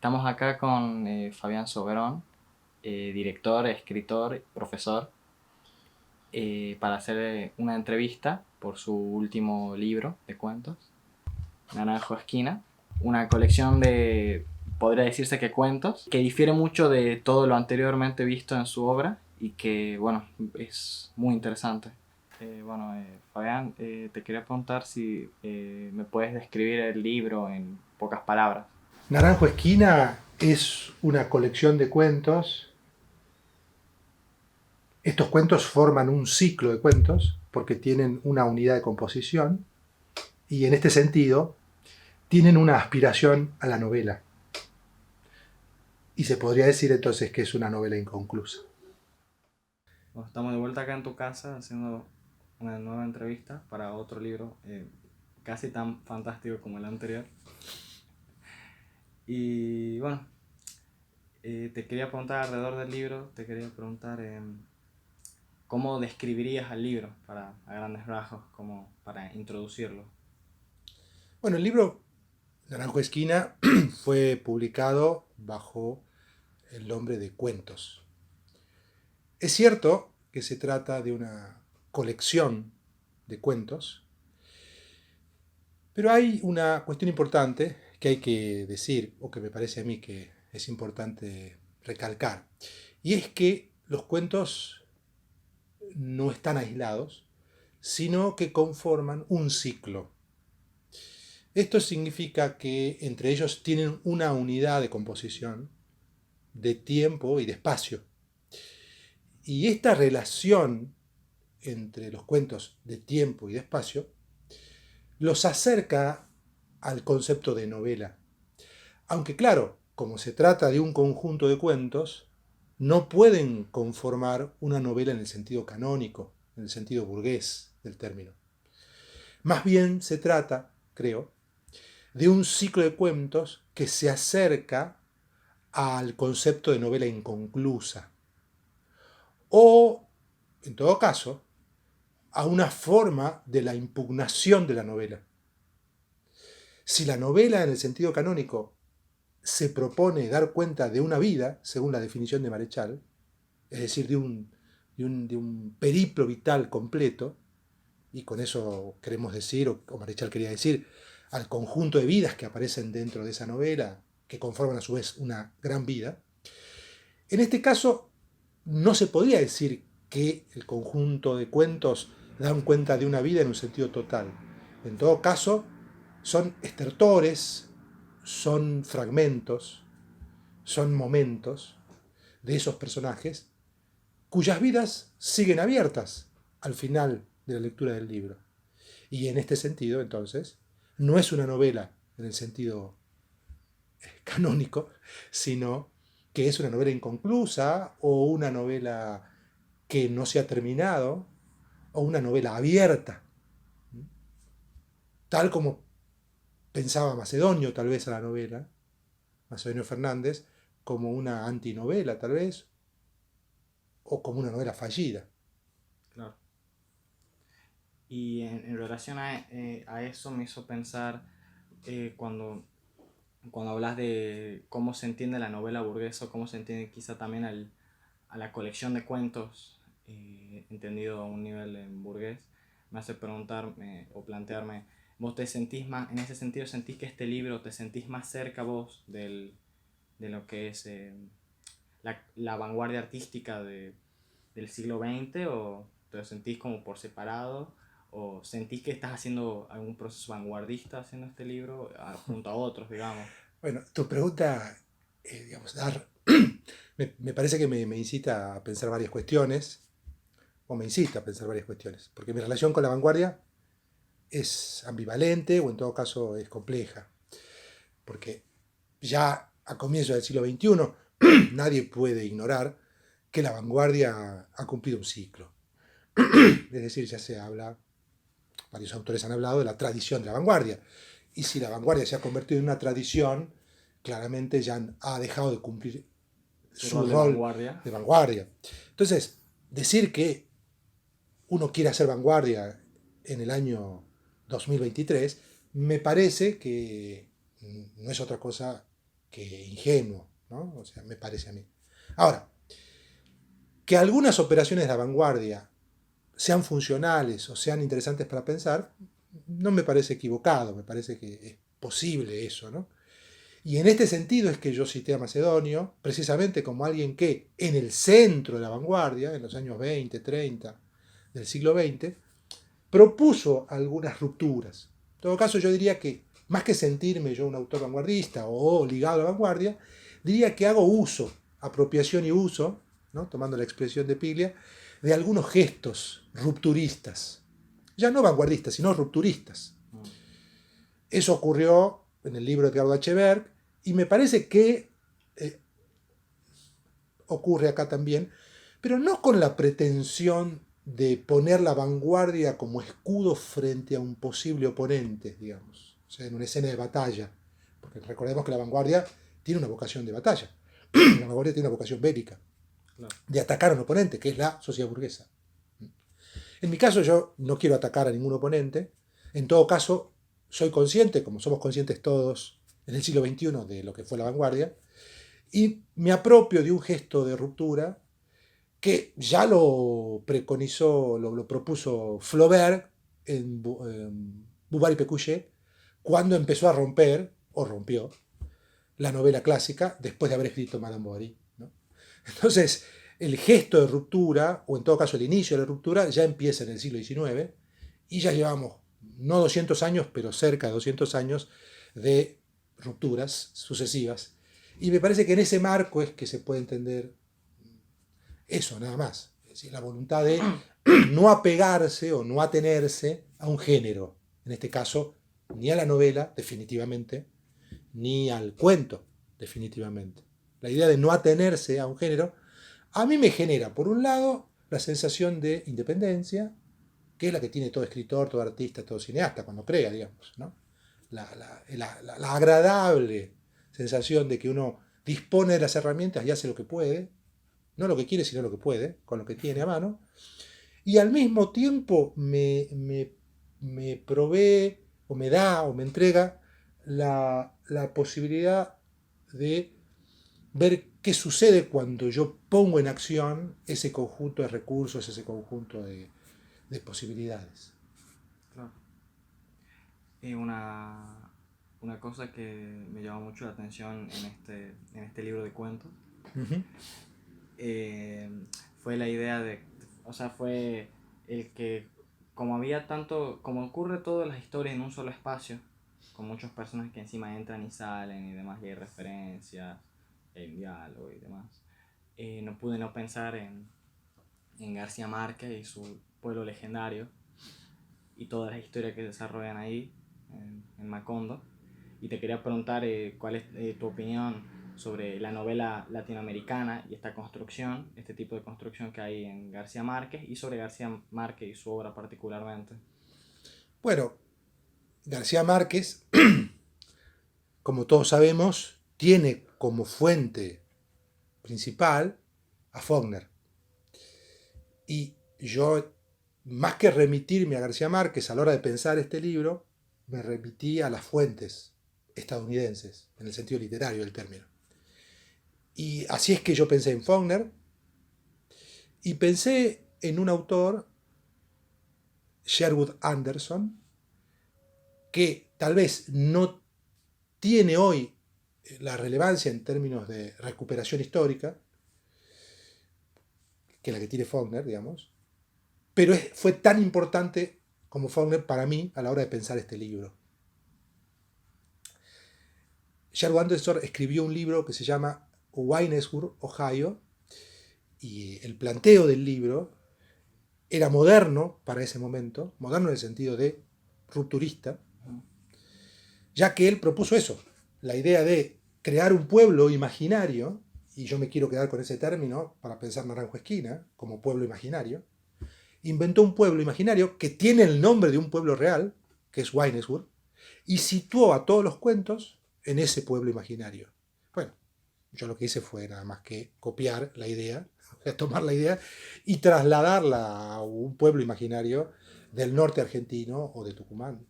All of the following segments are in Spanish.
Estamos acá con Fabián Soberón, director, escritor, profesor, para hacer una entrevista por su último libro de cuentos, Naranjo Esquina, una colección de, podría decirse que cuentos, que difiere mucho de todo lo anteriormente visto en su obra y que, bueno, es muy interesante. Fabián, te quería preguntar si me puedes describir el libro en pocas palabras. Naranjo Esquina es una colección de cuentos. Estos cuentos forman un ciclo de cuentos porque tienen una unidad de composición y en este sentido tienen una aspiración a la novela. Y se podría decir entonces que es una novela inconclusa. Bueno, estamos de vuelta acá en tu casa haciendo una nueva entrevista para otro libro casi tan fantástico como el anterior. Y bueno, te quería preguntar alrededor del libro, te quería preguntar cómo describirías al libro para, a grandes rasgos, como para introducirlo. Bueno, el libro Naranjo Esquina fue publicado bajo el nombre de Cuentos. Es cierto que se trata de una colección de cuentos, pero hay una cuestión importante que hay que decir, o que me parece a mí que es importante recalcar, y es que los cuentos no están aislados, sino que conforman un ciclo. Esto significa que entre ellos tienen una unidad de composición, de tiempo y de espacio. Y esta relación entre los cuentos de tiempo y de espacio los acerca al concepto de novela. Aunque claro, como se trata de un conjunto de cuentos, no pueden conformar una novela en el sentido canónico, en el sentido burgués del término. Más bien se trata, creo, de un ciclo de cuentos que se acerca al concepto de novela inconclusa. O, en todo caso, a una forma de la impugnación de la novela. Si la novela en el sentido canónico se propone dar cuenta de una vida, según la definición de Marechal, es decir, de un periplo vital completo, y con eso queremos decir, o Marechal quería decir, al conjunto de vidas que aparecen dentro de esa novela, que conforman a su vez una gran vida. En este caso, no se podría decir que el conjunto de cuentos dan cuenta de una vida en un sentido total. En todo caso, son estertores, son fragmentos, son momentos de esos personajes cuyas vidas siguen abiertas al final de la lectura del libro. Y en este sentido, entonces, no es una novela en el sentido canónico, sino que es una novela inconclusa o una novela que no se ha terminado o una novela abierta, tal como pensaba Macedonio tal vez a la novela, Macedonio Fernández, como una antinovela tal vez, o como una novela fallida. Claro. Y en relación a eso me hizo pensar cuando hablas de cómo se entiende la novela burguesa, o cómo se entiende quizá también a la colección de cuentos, entendido a un nivel burgués, me hace preguntarme o plantearme, ¿vos te sentís más, en ese sentido, sentís que este libro te sentís más cerca vos de lo que es la vanguardia artística del siglo XX, o te sentís como por separado? ¿O sentís que estás haciendo algún proceso vanguardista haciendo este libro junto a otros, digamos? Bueno, tu pregunta, digamos, me parece que me incita a pensar varias cuestiones, o me incita a pensar varias cuestiones, porque mi relación con la vanguardia es ambivalente o en todo caso es compleja, porque ya a comienzos del siglo XXI nadie puede ignorar que la vanguardia ha cumplido un ciclo. Es decir, ya se habla, varios autores han hablado de la tradición de la vanguardia. Y si la vanguardia se ha convertido en una tradición, claramente ya ha dejado de cumplir Su su rol de rol vanguardia. de vanguardia. Entonces, decir que uno quiere hacer vanguardia en el año 2023, me parece que no es otra cosa que ingenuo, ¿no? O sea, me parece a mí. Ahora, que algunas operaciones de la vanguardia sean funcionales o sean interesantes para pensar, no me parece equivocado, me parece que es posible eso, ¿no? Y en este sentido es que yo cité a Macedonio, precisamente como alguien que en el centro de la vanguardia, en los años 20, 30 del siglo XX, propuso algunas rupturas. En todo caso, yo diría que, más que sentirme yo un autor vanguardista o ligado a la vanguardia, diría que hago uso, apropiación y uso, ¿no? Tomando la expresión de Piglia, de algunos gestos rupturistas. Ya no vanguardistas, sino rupturistas. Eso ocurrió en el libro de Edgardo H. Berg, y me parece que ocurre acá también, pero no con la pretensión de poner la vanguardia como escudo frente a un posible oponente, digamos, o sea, en una escena de batalla, porque recordemos que la vanguardia tiene una vocación de batalla, la vanguardia tiene una vocación bélica, claro, de atacar a un oponente, que es la sociedad burguesa. En mi caso yo no quiero atacar a ningún oponente, en todo caso soy consciente, como somos conscientes todos en el siglo XXI, de lo que fue la vanguardia, y me apropio de un gesto de ruptura que ya lo preconizó, lo propuso Flaubert en Bouvard y Pécuchet, cuando empezó a romper, o rompió, la novela clásica después de haber escrito Madame Bovary, ¿no? Entonces, el gesto de ruptura, o en todo caso el inicio de la ruptura, ya empieza en el siglo XIX, y ya llevamos, no 200 años, pero cerca de 200 años de rupturas sucesivas. Y me parece que en ese marco es que se puede entender eso, nada más. Es decir, la voluntad de no apegarse o no atenerse a un género. En este caso, ni a la novela, definitivamente, ni al cuento, definitivamente. La idea de no atenerse a un género, a mí me genera, por un lado, la sensación de independencia, que es la que tiene todo escritor, todo artista, todo cineasta, cuando crea, digamos, ¿no? La agradable sensación de que uno dispone de las herramientas y hace lo que puede, no lo que quiere, sino lo que puede, con lo que tiene a mano, y al mismo tiempo me provee, o me da, o me entrega la posibilidad de ver qué sucede cuando yo pongo en acción ese conjunto de recursos, ese conjunto de posibilidades. Claro. Y una cosa que me llamó mucho la atención en este libro de cuentos fue la idea de, o sea, fue el que como había tanto, como ocurre todas las historias en un solo espacio, con muchos personajes que encima entran y salen y demás, y hay referencias, hay diálogo y demás, no pude no pensar en García Márquez y su pueblo legendario y todas las historias que desarrollan ahí en Macondo. Y te quería preguntar cuál es tu opinión sobre la novela latinoamericana y esta construcción, este tipo de construcción que hay en García Márquez, y sobre García Márquez y su obra particularmente. Bueno, García Márquez, como todos sabemos, tiene como fuente principal a Faulkner. Y yo, más que remitirme a García Márquez a la hora de pensar este libro, me remití a las fuentes estadounidenses, en el sentido literario del término. Y así es que yo pensé en Faulkner, y pensé en un autor, Sherwood Anderson, que tal vez no tiene hoy la relevancia en términos de recuperación histórica que la que tiene Faulkner, digamos, pero fue tan importante como Faulkner para mí a la hora de pensar este libro. Sherwood Anderson escribió un libro que se llama Waynesburg, Ohio, y el planteo del libro era moderno para ese momento, moderno en el sentido de rupturista, ya que él propuso eso, la idea de crear un pueblo imaginario, y yo me quiero quedar con ese término para pensar Naranjo Esquina como pueblo imaginario. Inventó un pueblo imaginario que tiene el nombre de un pueblo real, que es Waynesburg, y situó a todos los cuentos en ese pueblo imaginario. Bueno, yo lo que hice fue nada más que copiar la idea, tomar la idea y trasladarla a un pueblo imaginario del norte argentino o de Tucumán.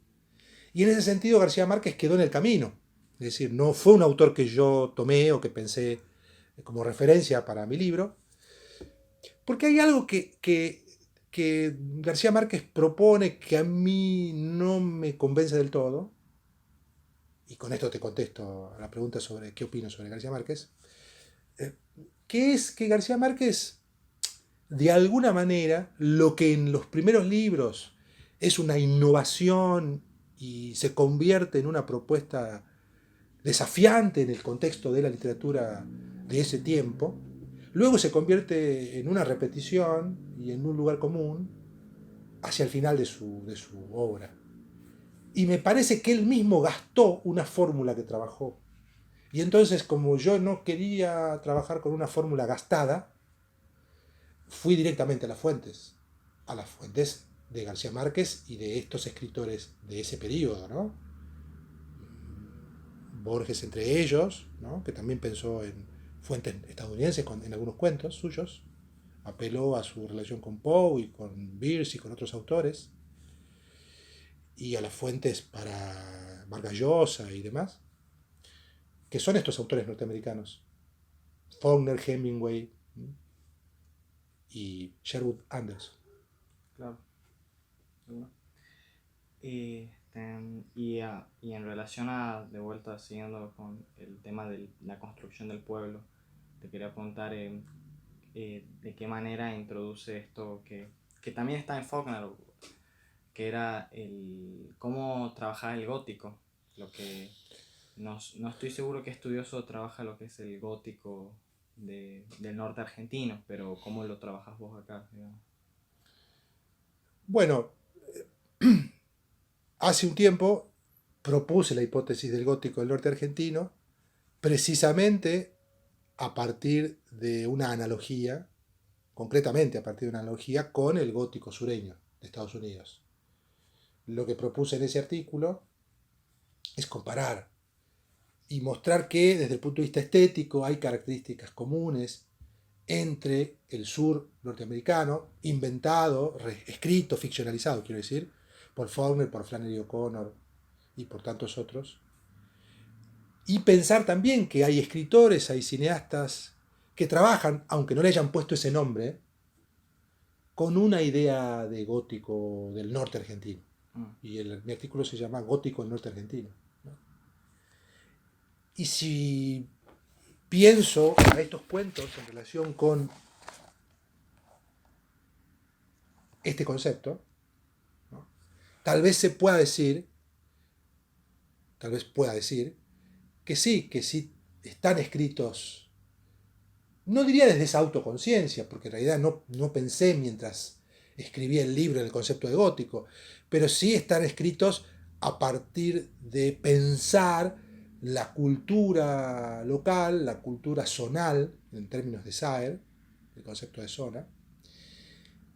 Y en ese sentido García Márquez quedó en el camino. Es Es decir, no fue un autor que yo tomé o que pensé como referencia para mi libro, porque hay algo que García Márquez propone que a mí no me convence del todo, y con esto te contesto a la pregunta sobre qué opino sobre García Márquez, que es que García Márquez, de alguna manera, lo que en los primeros libros es una innovación y se convierte en una propuesta desafiante en el contexto de la literatura de ese tiempo, luego se convierte en una repetición y en un lugar común hacia el final de su obra. Y me parece que él mismo gastó una fórmula que trabajó. Y entonces, como yo no quería trabajar con una fórmula gastada, fui directamente a las fuentes de García Márquez y de estos escritores de ese periodo, ¿no? Borges entre ellos, ¿no? Que también pensó en fuentes estadounidenses en algunos cuentos suyos, apeló a su relación con Poe y con Bierce y con otros autores, y a las fuentes para Vargas Llosa y demás, que son estos autores norteamericanos, Faulkner, Hemingway y Sherwood Anderson. Claro. Bueno. Y en relación a, de vuelta, siguiendo con el tema de la construcción del pueblo, te quería preguntar de qué manera introduce esto que también está en Faulkner, que era cómo trabajar el gótico, lo que no estoy seguro qué estudioso trabaja lo que es el gótico del norte argentino, pero cómo lo trabajas vos acá, digamos. Bueno, hace un tiempo propuse la hipótesis del gótico del norte argentino precisamente a partir de una analogía, concretamente a partir de una analogía con el gótico sureño de Estados Unidos. Lo que propuse en ese artículo es comparar y mostrar que desde el punto de vista estético hay características comunes entre el sur norteamericano, inventado, escrito, ficcionalizado, quiero decir, por Faulkner, por Flannery O'Connor y por tantos otros, y pensar también que hay escritores, hay cineastas que trabajan, aunque no le hayan puesto ese nombre, con una idea de gótico del norte argentino. Y mi artículo se llama Gótico del norte argentino, ¿no? Y si pienso a estos cuentos en relación con este concepto, ¿no? Tal vez pueda decir que sí están escritos, no diría desde esa autoconciencia, porque en realidad no pensé mientras escribí el libro en el concepto de gótico, pero sí están escritos a partir de pensar la cultura local, la cultura zonal, en términos de Saer, el concepto de zona.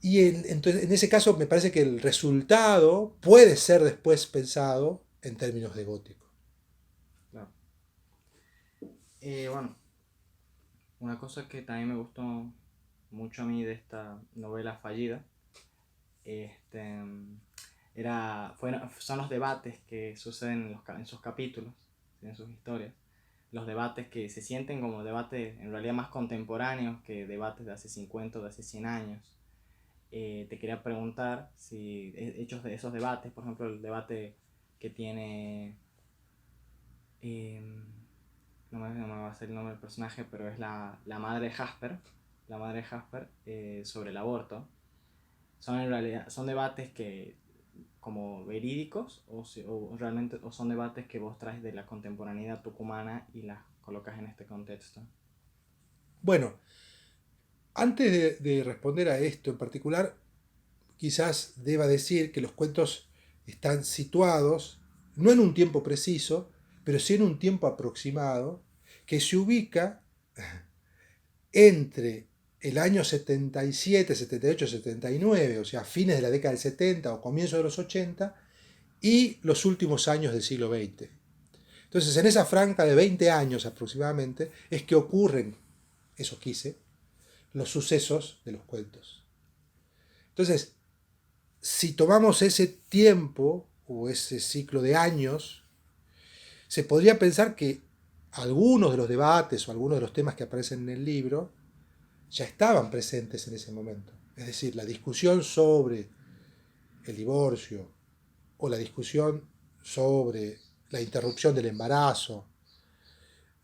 Y entonces, en ese caso me parece que el resultado puede ser después pensado en términos de gótico. Claro. Bueno, una cosa que también me gustó mucho a mí de esta novela fallida este, son los debates que suceden en sus capítulos, en sus historias. Los debates que se sienten como debates en realidad más contemporáneos que debates de hace 50 o de hace 100 años. Te quería preguntar si hechos de esos debates, por ejemplo el debate que tiene no me va a hacer el nombre del personaje, pero es la madre de Jasper, sobre el aborto. Son en realidad son debates que como verídicos o realmente o son debates que vos traes de la contemporaneidad tucumana y las colocas en este contexto. Bueno, antes de responder a esto en particular, quizás deba decir que los cuentos están situados no en un tiempo preciso, pero sí en un tiempo aproximado, que se ubica entre el año 77, 78, 79, o sea, fines de la década del 70 o comienzo de los 80, y los últimos años del siglo XX. Entonces, en esa franja de 20 años aproximadamente, es que ocurren, eso quise, los sucesos de los cuentos. Entonces, si tomamos ese tiempo o ese ciclo de años, Se podría pensar que algunos de los debates o algunos de los temas que aparecen en el libro ya estaban presentes en ese momento. Es decir, la discusión sobre el divorcio o la discusión sobre la interrupción del embarazo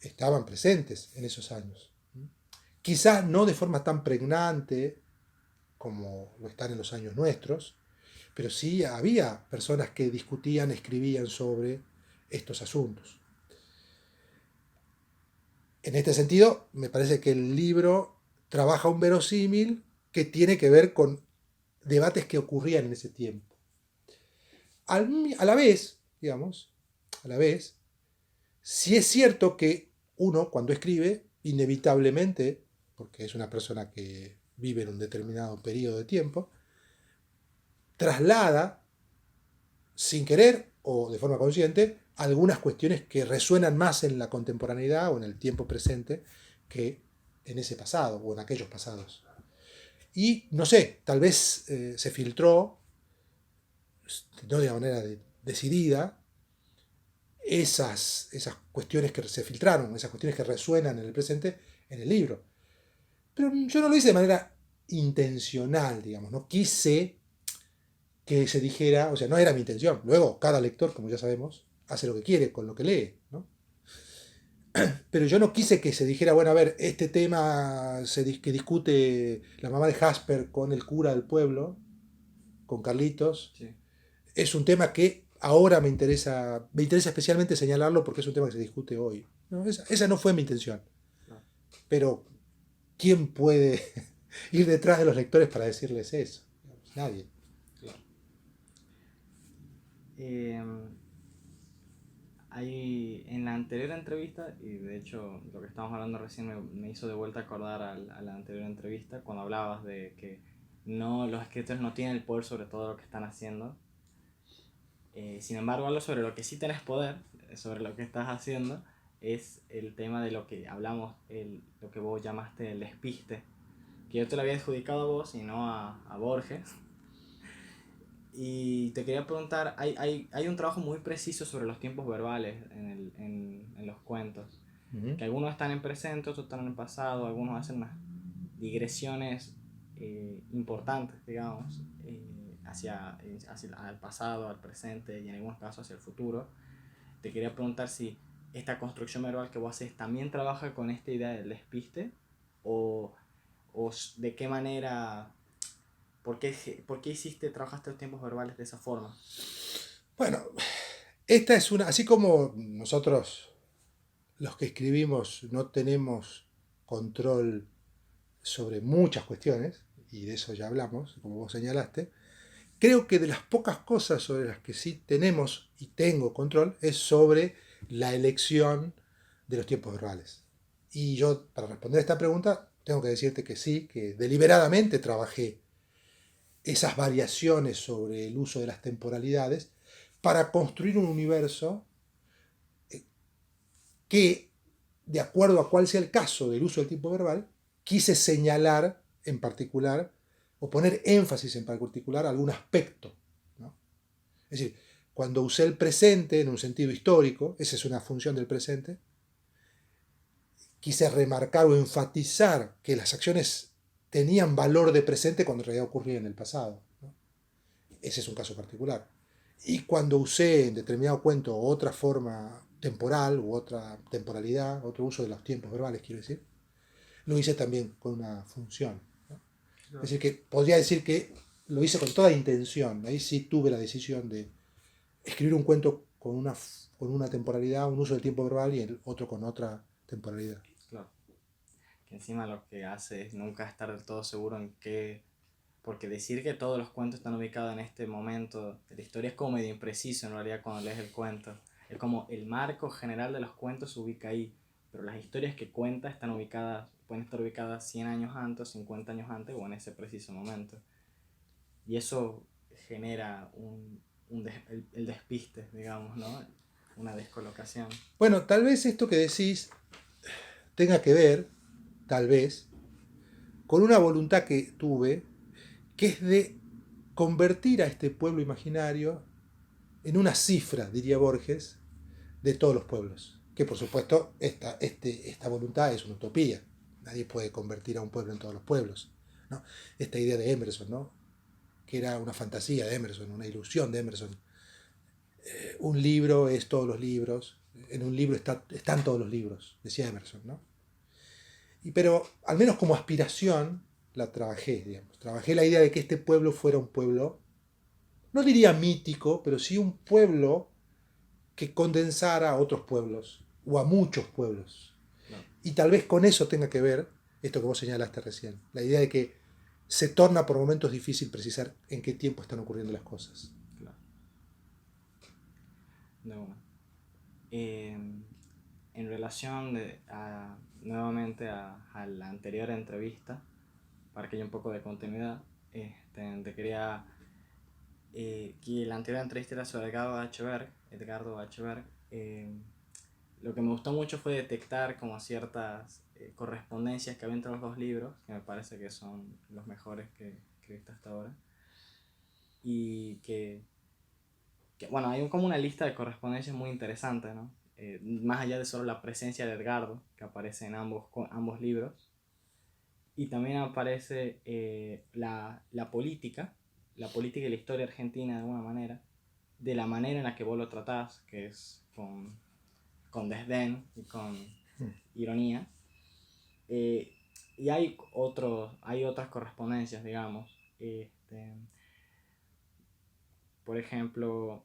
estaban presentes en esos años. Quizás no de forma tan pregnante como lo están en los años nuestros, pero sí había personas que discutían, escribían sobre estos asuntos. En este sentido, me parece que el libro trabaja un verosímil que tiene que ver con debates que ocurrían en ese tiempo. A la vez, digamos, a la vez, sí es cierto que uno, cuando escribe, inevitablemente, porque es una persona que vive en un determinado periodo de tiempo, traslada, sin querer o de forma consciente, algunas cuestiones que resuenan más en la contemporaneidad o en el tiempo presente que en ese pasado o en aquellos pasados. Y no sé, tal vez se filtró, no de una manera decidida, esas cuestiones que se filtraron, esas cuestiones que resuenan en el presente en el libro. Pero yo no lo hice de manera intencional, digamos, no quise que se dijera, o sea, no era mi intención. Luego, cada lector, como ya sabemos, hace lo que quiere con lo que lee, ¿no? Pero yo no quise que se dijera, bueno, a ver, este tema que discute la mamá de Jasper con el cura del pueblo, con Carlitos, Sí. es un tema que ahora me interesa especialmente señalarlo porque es un tema que se discute hoy. No, esa no fue mi intención. Claro. Pero, ¿quién puede ir detrás de los lectores para decirles eso? Nadie. Claro. Hay, en la anterior entrevista, y de hecho lo que estamos hablando recién me hizo de vuelta acordar a la anterior entrevista, cuando hablabas de que no, los escritores no tienen el poder sobre todo lo que están haciendo. Sin embargo, algo sobre lo que sí tenés poder, sobre lo que estás haciendo, es el tema de lo que hablamos, lo que vos llamaste el despiste, que yo te lo había adjudicado a vos y no a Borges. Y te quería preguntar, hay un trabajo muy preciso sobre los tiempos verbales en los cuentos, Uh-huh. que algunos están en presente, otros están en el pasado, algunos hacen unas digresiones importantes, digamos, hacia el pasado, al presente y en algunos casos hacia el futuro. Te quería preguntar si esta construcción verbal que vos haces también trabaja con esta idea del despiste o, o de qué manera, por qué trabajaste los tiempos verbales de esa forma. Bueno, esta es una, así como nosotros los que escribimos no tenemos control sobre muchas cuestiones, y de eso ya hablamos, como vos señalaste, creo que de las pocas cosas sobre las que sí tenemos y tengo control es sobre la elección de los tiempos verbales. Y yo, para responder a esta pregunta, tengo que decirte que sí, que deliberadamente trabajé esas variaciones sobre el uso de las temporalidades para construir un universo que, de acuerdo a cuál sea el caso del uso del tiempo verbal, quise señalar en particular o poner énfasis en particular algún aspecto, ¿no? Es decir, cuando usé el presente en un sentido histórico, esa es una función del presente, quise remarcar o enfatizar que las acciones tenían valor de presente cuando en realidad ocurrían en el pasado, ¿no? Ese es un caso particular. Y cuando usé en determinado cuento otra forma temporal u otra temporalidad, otro uso de los tiempos verbales, quiero decir, lo hice también con una función, ¿no? Es decir, que podría decir que lo hice con toda intención. Ahí sí tuve la decisión de escribir un cuento con una temporalidad, un uso del tiempo verbal y el otro con otra temporalidad. Claro. Que encima lo que hace es nunca estar del todo seguro en qué. Porque decir que todos los cuentos están ubicados en este momento de la historia es como medio impreciso en realidad cuando lees el cuento. Es como el marco general de los cuentos se ubica ahí, pero las historias que cuenta están ubicadas, pueden estar ubicadas 100 años antes, 50 años antes o en ese preciso momento. Y eso genera el despiste, digamos, ¿no? Una descolocación. Bueno, tal vez esto que decís tenga que ver, tal vez, con una voluntad que tuve, que es de convertir a este pueblo imaginario en una cifra, diría Borges, de todos los pueblos. Que por supuesto esta voluntad es una utopía. Nadie puede convertir a un pueblo en todos los pueblos, ¿no? Esta idea de Emerson, ¿no? Que era una fantasía de Emerson, una ilusión de Emerson. Un libro es todos los libros, en un libro están todos los libros, decía Emerson, ¿no? Pero al menos como aspiración la trabajé, digamos. Trabajé la idea de que este pueblo fuera un pueblo, no diría mítico, pero sí un pueblo que condensara a otros pueblos, o a muchos pueblos. No, Y tal vez con eso tenga que ver esto que vos señalaste recién, la idea de que se torna por momentos difícil precisar en qué tiempo están ocurriendo las cosas. claro. De una. Eh, en relación nuevamente a la anterior entrevista, para que haya un poco de continuidad, te quería... que la anterior entrevista era sobre Edgardo H. Berg. Lo que me gustó mucho fue detectar como ciertas correspondencias que había entre los dos libros, que me parece que son los mejores que he visto hasta ahora. Y bueno, hay como una lista de correspondencias muy interesante, ¿no? Más allá de solo la presencia de Edgardo, que aparece en ambos libros, y también aparece la política y la historia argentina de alguna manera, de la manera en la que vos lo tratás, que es con desdén y con ironía. Y hay otras correspondencias, digamos. Por ejemplo,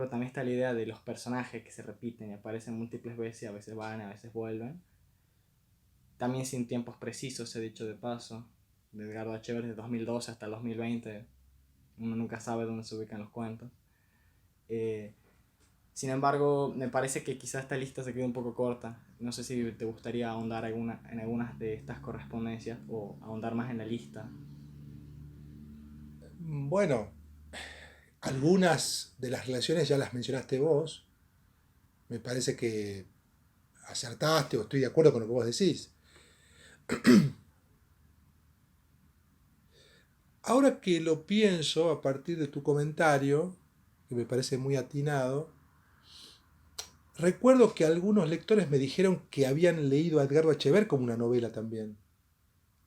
también está la idea de los personajes que se repiten y aparecen múltiples veces, a veces van, a veces vuelven. También sin tiempos precisos, he dicho de paso, de Edgardo H. Berg de 2012 hasta el 2020. Uno nunca sabe dónde se ubican los cuentos. Sin embargo, me parece que quizá esta lista se quede un poco corta. No sé si te gustaría ahondar en algunas de estas correspondencias o ahondar más en la lista. Bueno, algunas de las relaciones ya las mencionaste vos. Me parece que acertaste o estoy de acuerdo con lo que vos decís. Ahora que lo pienso a partir de tu comentario, que me parece muy atinado, recuerdo que algunos lectores me dijeron que habían leído a Edgardo Echeverri como una novela también.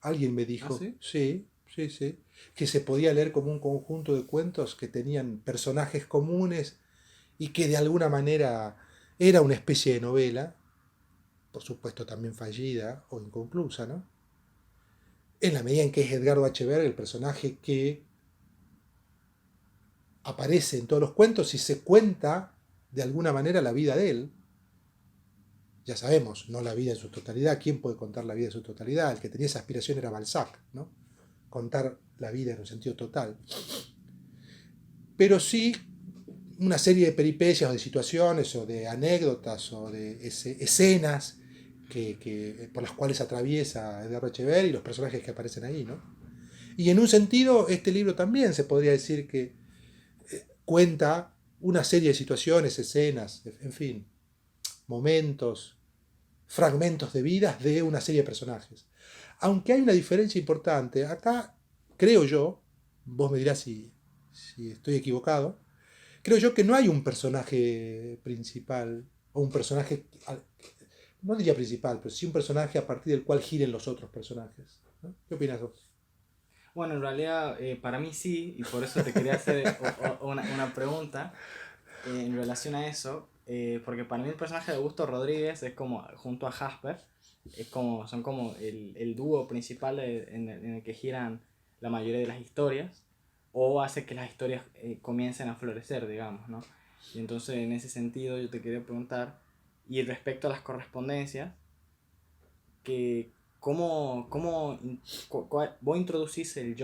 Alguien me ¿Ah, dijo, sí? sí, sí, sí, que se podía leer como un conjunto de cuentos que tenían personajes comunes y que de alguna manera era una especie de novela, por supuesto también fallida o inconclusa, ¿no? En la medida en que es Edgardo H. Berg el personaje que aparece en todos los cuentos y se cuenta de alguna manera la vida de él. Ya sabemos, no la vida en su totalidad. ¿Quién puede contar la vida en su totalidad? El que tenía esa aspiración era Balzac, ¿no? Contar la vida en un sentido total. Pero sí una serie de peripecias o de situaciones o de anécdotas o de escenas por las cuales atraviesa Edgardo Echeverri y los personajes que aparecen ahí, ¿no? Y en un sentido, este libro también se podría decir que cuenta una serie de situaciones, escenas, en fin, momentos, fragmentos de vidas de una serie de personajes. Aunque hay una diferencia importante, acá creo yo, vos me dirás si estoy equivocado, creo yo que no hay un personaje principal, o un personaje, no diría principal, pero sí un personaje a partir del cual giren los otros personajes, ¿no? ¿Qué opinas vos? Bueno, en realidad para mí sí, y por eso te quería hacer una pregunta en relación a eso, porque para mí el personaje de Augusto Rodríguez es como, junto a Jasper, son como el dúo principal en el que giran la mayoría de las historias, o hace que las historias comiencen a florecer, digamos, ¿no? Y entonces en ese sentido yo te quería preguntar, y respecto a las correspondencias, que vos introducís el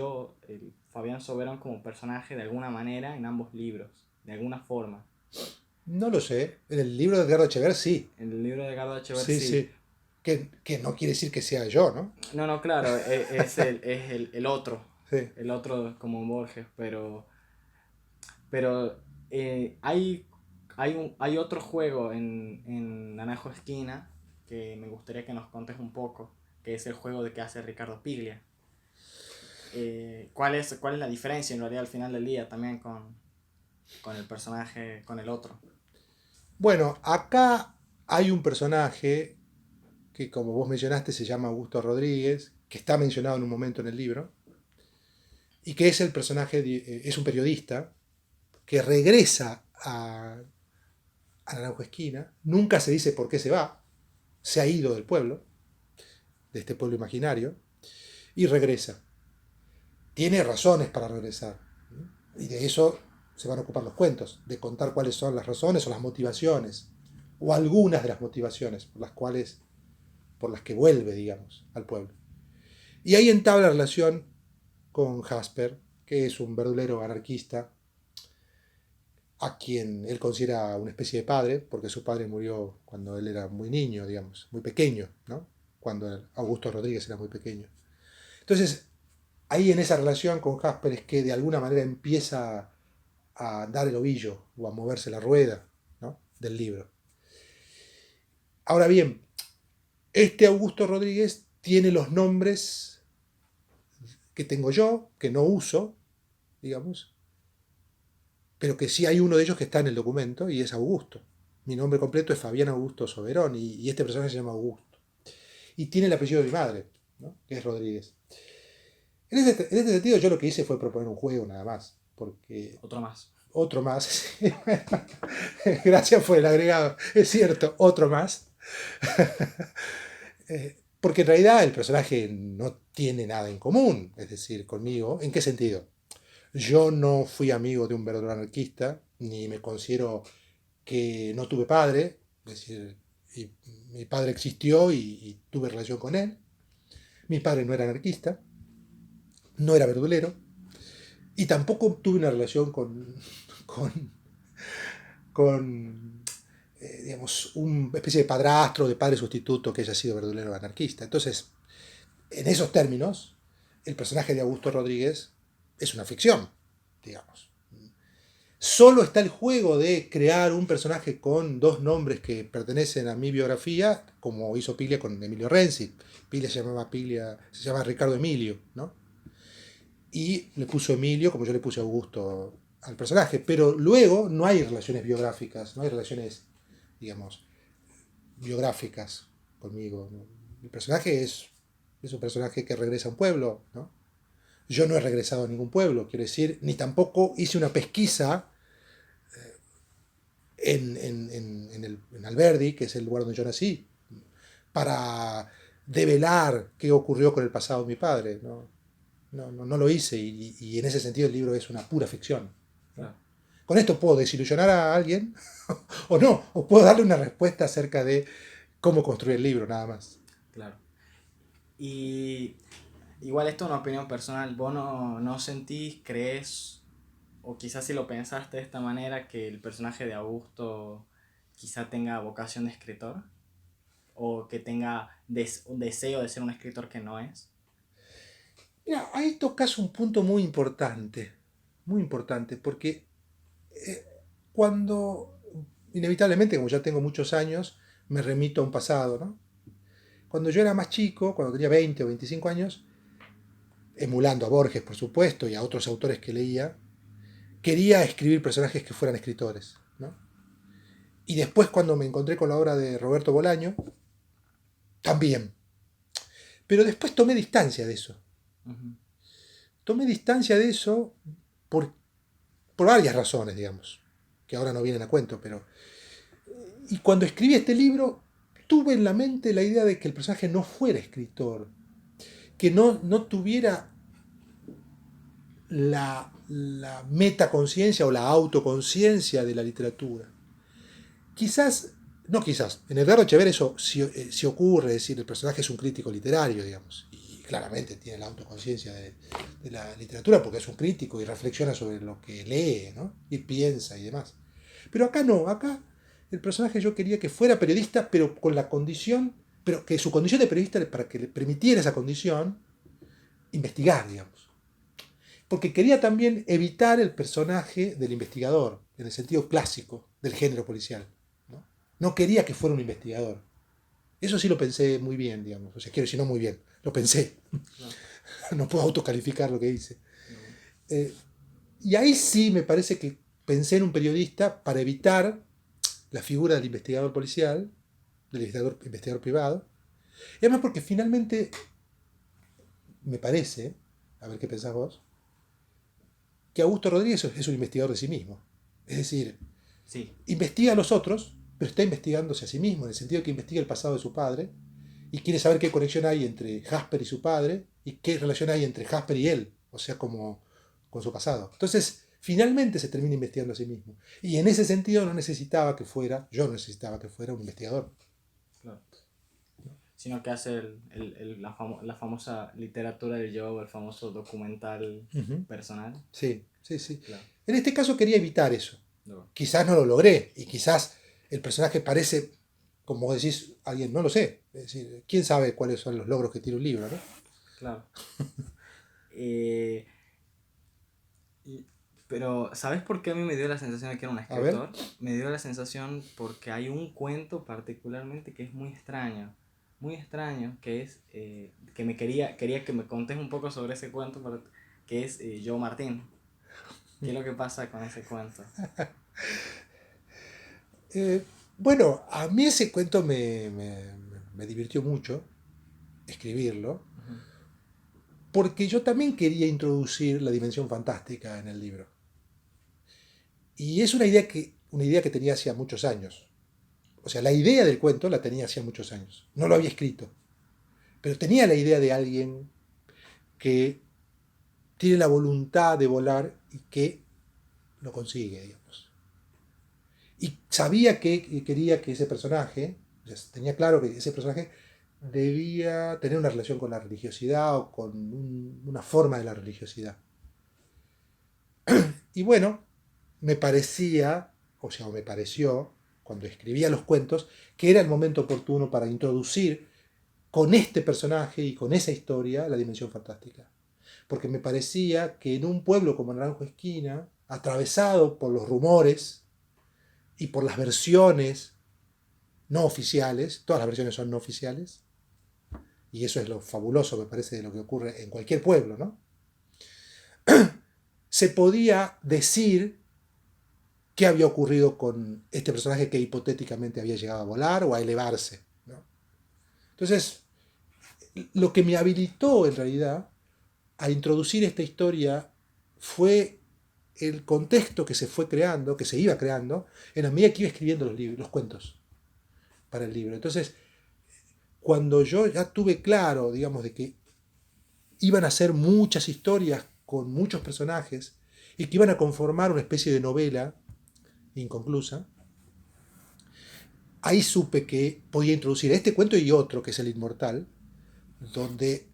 Fabián Soberón como personaje de alguna manera en ambos libros, de alguna forma. No lo sé. En el libro de Edgardo Echeverri sí. En el libro de Gardo Echeverri Sí, sí. sí. Que no quiere decir que sea yo, ¿no? No, no, claro, el otro. Sí. El otro como Borges, pero hay otro juego en Naranjo Esquina que me gustaría que nos contes un poco, que es el juego de que hace Ricardo Piglia. ¿Cuál es la diferencia en realidad al final del día también con el personaje, con el otro? Bueno, acá hay un personaje que, como vos mencionaste, se llama Augusto Rodríguez, que está mencionado en un momento en el libro, y que es el personaje, es un periodista que regresa a Naranjo Esquina, nunca se dice por qué se va, se ha ido del pueblo, de este pueblo imaginario, y regresa. Tiene razones para regresar, y de eso se van a ocupar los cuentos, de contar cuáles son las razones o las motivaciones, o algunas de las motivaciones por las que vuelve, digamos, al pueblo. Y ahí entabla relación con Jasper, que es un verdulero anarquista, a quien él considera una especie de padre, porque su padre murió cuando él era muy niño, digamos, muy pequeño, ¿no? Cuando Augusto Rodríguez era muy pequeño. Entonces, ahí en esa relación con Jasper es que de alguna manera empieza a dar el ovillo o a moverse la rueda, ¿no? Del libro. Ahora bien, este Augusto Rodríguez tiene los nombres que tengo yo, que no uso, digamos, pero que sí hay uno de ellos que está en el documento y es Augusto. Mi nombre completo es Fabián Augusto Soberón y este personaje se llama Augusto. Y tiene el apellido de mi madre, ¿no? Que es Rodríguez. En este sentido yo lo que hice fue proponer un juego nada más, porque Otro más. otro más, gracias por el agregado, es cierto, otro más, porque en realidad el personaje no tiene nada en común, es decir, conmigo. ¿En qué sentido? Yo no fui amigo de un verdadero anarquista, ni me considero que no tuve padre, es decir, mi padre existió y tuve relación con él. Mi padre no era anarquista, no era verdulero, y tampoco tuve una relación con, con digamos, una especie de padrastro, de padre sustituto que haya sido verdulero anarquista. Entonces, en esos términos, el personaje de Augusto Rodríguez es una ficción, digamos. Solo está el juego de crear un personaje con dos nombres que pertenecen a mi biografía, como hizo Piglia con Emilio Renzi. Se llama Ricardo Emilio, ¿no? Y le puso Emilio, como yo le puse Augusto al personaje. Pero luego no hay relaciones biográficas, no hay relaciones, digamos, biográficas conmigo, ¿no? El personaje es un personaje que regresa a un pueblo, ¿no? Yo no he regresado a ningún pueblo, quiero decir, ni tampoco hice una pesquisa en Alberdi, que es el lugar donde yo nací, para develar qué ocurrió con el pasado de mi padre. No lo hice y en ese sentido el libro es una pura ficción, ¿no? Claro, Con esto puedo desilusionar a alguien o no, o puedo darle una respuesta acerca de cómo construir el libro, nada más. claro. Y igual esto es una opinión personal. ¿Vos no sentís, crees, o quizás si lo pensaste de esta manera, que el personaje de Augusto quizá tenga vocación de escritor? ¿O que tenga un deseo de ser un escritor que no es? Mira, ahí tocas un punto muy importante, porque cuando, inevitablemente, como ya tengo muchos años, me remito a un pasado, ¿no? Cuando yo era más chico, cuando tenía 20 o 25 años, emulando a Borges, por supuesto, y a otros autores que leía, quería escribir personajes que fueran escritores, ¿no? Y después, cuando me encontré con la obra de Roberto Bolaño, también. Pero después tomé distancia de eso. Ujú. Tomé distancia de eso por, por varias razones, digamos, que ahora no vienen a cuento, pero... Y cuando escribí este libro, tuve en la mente la idea de que el personaje no fuera escritor, que no tuviera la metaconciencia o la autoconciencia de la literatura. Quizás, no quizás, en Edgardo Chever eso sí ocurre, es decir, el personaje es un crítico literario, digamos, y claramente tiene la autoconciencia de la literatura porque es un crítico y reflexiona sobre lo que lee, ¿no? Y piensa y demás. Pero acá no, acá el personaje yo quería que fuera periodista, pero con la condición, pero que su condición de periodista, para que le permitiera esa condición, investigar, digamos. Porque quería también evitar el personaje del investigador, en el sentido clásico del género policial. No, no quería que fuera un investigador. Eso sí lo pensé muy bien, digamos. O sea, quiero decir, no muy bien, lo pensé. No, No puedo autocalificar lo que hice. no. Eh, y ahí sí me parece que pensé en un periodista para evitar la figura del investigador policial, del investigador privado, y además porque finalmente me parece, a ver qué pensás vos, que Augusto Rodríguez es un investigador de sí mismo. Es decir, Sí, investiga a los otros, pero está investigándose a sí mismo, en el sentido que investiga el pasado de su padre y quiere saber qué conexión hay entre Jasper y su padre y qué relación hay entre Jasper y él, o sea, como con su pasado. Entonces, finalmente se termina investigando a sí mismo. Y en ese sentido yo no necesitaba que fuera un investigador. claro. Sino que hace la famosa literatura del yo, el famoso documental Ujú. personal. Sí, sí, sí. Claro. En este caso quería evitar eso. Luego, Quizás no lo logré y quizás el personaje parece, como vos decís, alguien, no lo sé. Es decir, quién sabe cuáles son los logros que tiene un libro, ¿no? claro. Eh, y- pero, ¿sabes por qué a mí me dio la sensación de que era un A ver, escritor? Me dio la sensación porque hay un cuento particularmente que es muy extraño, que es, que quería que me contes un poco sobre ese cuento, que es Yo Martín. ¿Qué es lo que pasa con ese cuento? eh, bueno, a mí ese cuento me divirtió mucho escribirlo, Ujú. porque yo también quería introducir la dimensión fantástica en el libro. Y es una idea que tenía hacía muchos años. O sea, la idea del cuento la tenía hacía muchos años. No lo había escrito. Pero tenía la idea de alguien que tiene la voluntad de volar y que lo consigue, digamos. Y sabía que quería que ese personaje, tenía claro que ese personaje debía tener una relación con la religiosidad o con una forma de la religiosidad. Y bueno, me parecía, o sea, me pareció, cuando escribía los cuentos, que era el momento oportuno para introducir con este personaje y con esa historia la dimensión fantástica. Porque me parecía que en un pueblo como Naranjo Esquina, atravesado por los rumores y por las versiones no oficiales, todas las versiones son no oficiales, y eso es lo fabuloso, me parece, de lo que ocurre en cualquier pueblo, ¿no? Se podía decir qué había ocurrido con este personaje que hipotéticamente había llegado a volar o a elevarse, ¿no? Entonces, lo que me habilitó en realidad a introducir esta historia fue el contexto que se fue creando, que se iba creando, en la medida que iba escribiendo los cuentos para el libro. Entonces, cuando yo ya tuve claro, digamos, de que iban a ser muchas historias con muchos personajes y que iban a conformar una especie de novela inconclusa, ahí supe que podía introducir este cuento y otro, que es El Inmortal, donde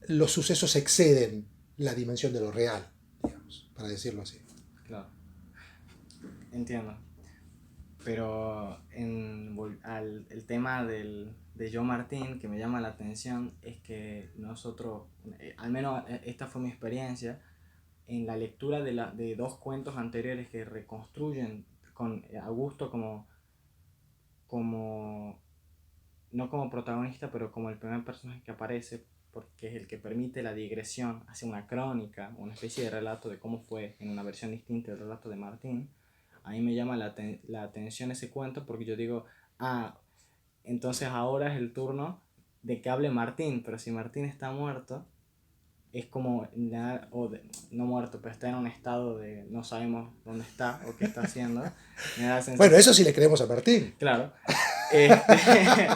los sucesos exceden la dimensión de lo real, digamos, para decirlo así. Claro, entiendo. Pero el tema de Joe Martín que me llama la atención es que nosotros, al menos esta fue mi experiencia, en la lectura de dos cuentos anteriores que reconstruyen con Augusto como, no como protagonista, pero como el primer personaje que aparece, porque es el que permite la digresión hacia una crónica, una especie de relato de cómo fue en una versión distinta del relato de Martín. A mí me llama la atención ese cuento porque yo digo, ah, entonces ahora es el turno de que hable Martín, pero si Martín está muerto, es como, no muerto, pero está en un estado de no sabemos dónde está o qué está haciendo. Me da la Bueno, sensación, eso sí le creemos a Martín. claro, este,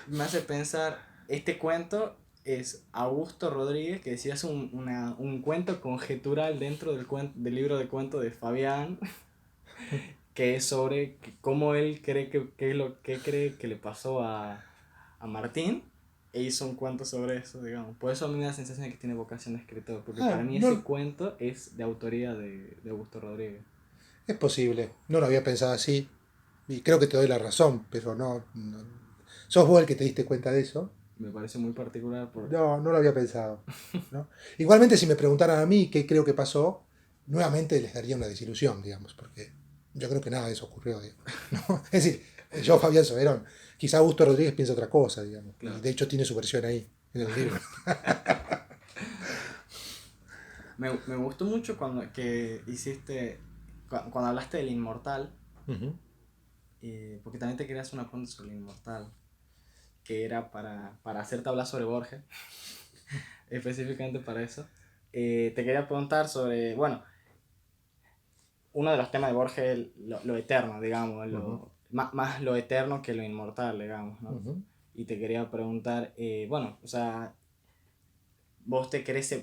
me hace pensar, este cuento es Augusto Rodríguez, que decía es un cuento conjetural dentro del libro de cuentos de Fabián, que es sobre cómo él cree que cree que le pasó a Martín, e hizo un cuento sobre eso, digamos. Por eso a mí me da la sensación de que tiene vocación de escritor, porque Ah, para mí ese no, cuento es de autoría de Augusto Rodríguez. es posible, no lo había pensado así y creo que te doy la razón, pero sos vos el que te diste cuenta de eso. Me parece muy particular No, no lo había pensado, ¿no? Igualmente, si me preguntaran a mí qué creo que pasó, nuevamente les daría una desilusión, digamos, porque yo creo que nada de eso ocurrió, digamos, ¿no? Es decir, yo, Fabián Soberón, quizá Augusto Rodríguez piensa otra cosa, digamos, y claro. de hecho tiene su versión ahí, en el libro. Me gustó mucho cuando hablaste del inmortal, Ujú. porque también te quería hacer una pregunta sobre el inmortal, que era para hacerte hablar sobre Borges, específicamente para eso. Te quería preguntar sobre, bueno, uno de los temas de Borges es lo eterno, digamos, Ujú, más lo eterno que lo inmortal, digamos, ¿no? ujú. Y te quería preguntar, bueno, o sea, vos querés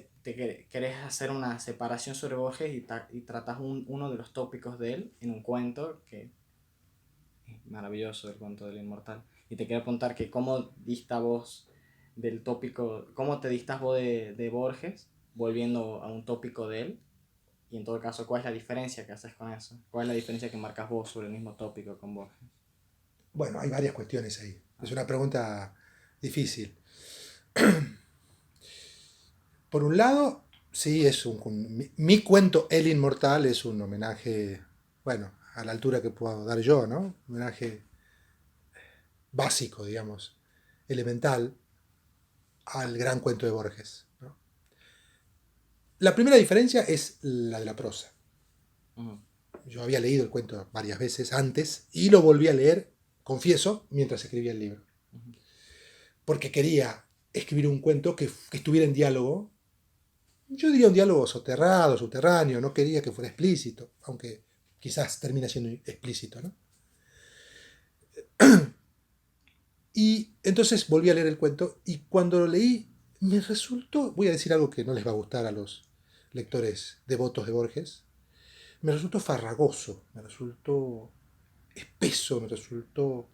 hacer una separación sobre Borges y tratás uno de los tópicos de él en un cuento que es maravilloso, el cuento del inmortal. Y te quería preguntar que cómo dista vos del tópico, cómo te distas vos de Borges, volviendo a un tópico de él, y en todo caso, ¿cuál es la diferencia que haces con eso? ¿Cuál es la diferencia que marcas vos sobre el mismo tópico con Borges? Bueno, hay varias cuestiones ahí. Es Ah, una pregunta difícil. Por un lado, sí, mi cuento El Inmortal es un homenaje, bueno, a la altura que puedo dar yo, ¿no? Un homenaje básico, digamos, elemental al gran cuento de Borges, ¿no? La primera diferencia es la de la prosa. ujú, Yo había leído el cuento varias veces antes y lo volví a leer, confieso, mientras escribía el libro. ujú, Porque quería escribir un cuento que estuviera en diálogo. Yo diría un diálogo soterrado, subterráneo, no quería que fuera explícito, aunque quizás termina siendo explícito, ¿no? Y entonces volví a leer el cuento y cuando lo leí me resultó, voy a decir algo que no les va a gustar a los lectores devotos de Borges, me resultó farragoso, me resultó espeso, me resultó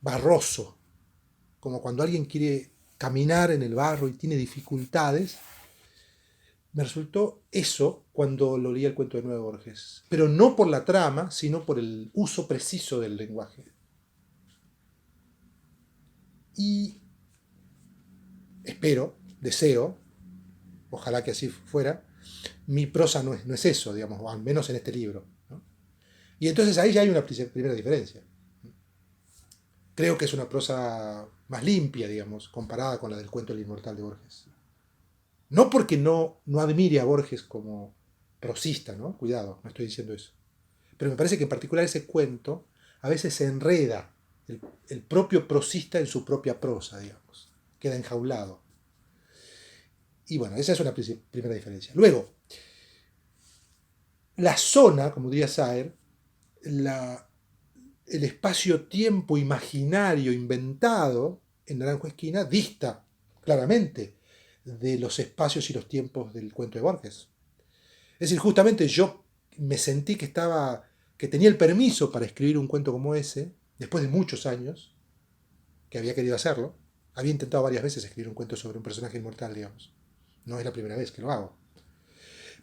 barroso, como cuando alguien quiere caminar en el barro y tiene dificultades. Me resultó eso cuando lo leí el cuento de nuevo de Borges, pero no por la trama, sino por el uso preciso del lenguaje. Y espero, deseo, ojalá que así fuera, mi prosa no es eso, digamos, o al menos en este libro, ¿no? Y entonces ahí ya hay una primera diferencia. Creo que es una prosa más limpia, digamos, comparada con la del cuento El Inmortal de Borges. No porque no admire a Borges como prosista, ¿no? Cuidado, no estoy diciendo eso. Pero me parece que en particular ese cuento a veces se enreda el propio prosista en su propia prosa, digamos. Queda enjaulado. Y bueno, esa es una primera diferencia. Luego, la zona, como diría Saer, la, el espacio-tiempo imaginario inventado en Naranjo Esquina dista claramente de los espacios y los tiempos del cuento de Borges. Es decir, justamente yo me sentí que tenía el permiso para escribir un cuento como ese, después de muchos años que había querido hacerlo. Había intentado varias veces escribir un cuento sobre un personaje inmortal, digamos. No es la primera vez que lo hago.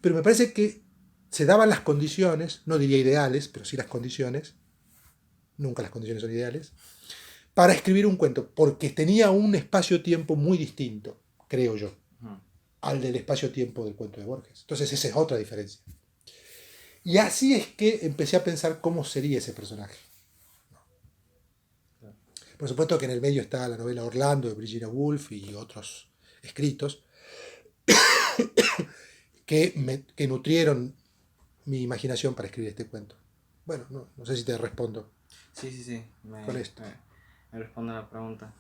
Pero me parece que se daban las condiciones, no diría ideales, pero sí las condiciones, nunca las condiciones son ideales, para escribir un cuento, porque tenía un espacio-tiempo muy distinto, creo yo, ujú. al del espacio-tiempo del cuento de Borges. Entonces esa es otra diferencia. Y así es que empecé a pensar cómo sería ese personaje. Por supuesto que en el medio está la novela Orlando de Virginia Woolf y otros escritos que nutrieron mi imaginación para escribir este cuento. Bueno, no sé si te respondo Sí, sí, sí, con esto. me responde a la pregunta.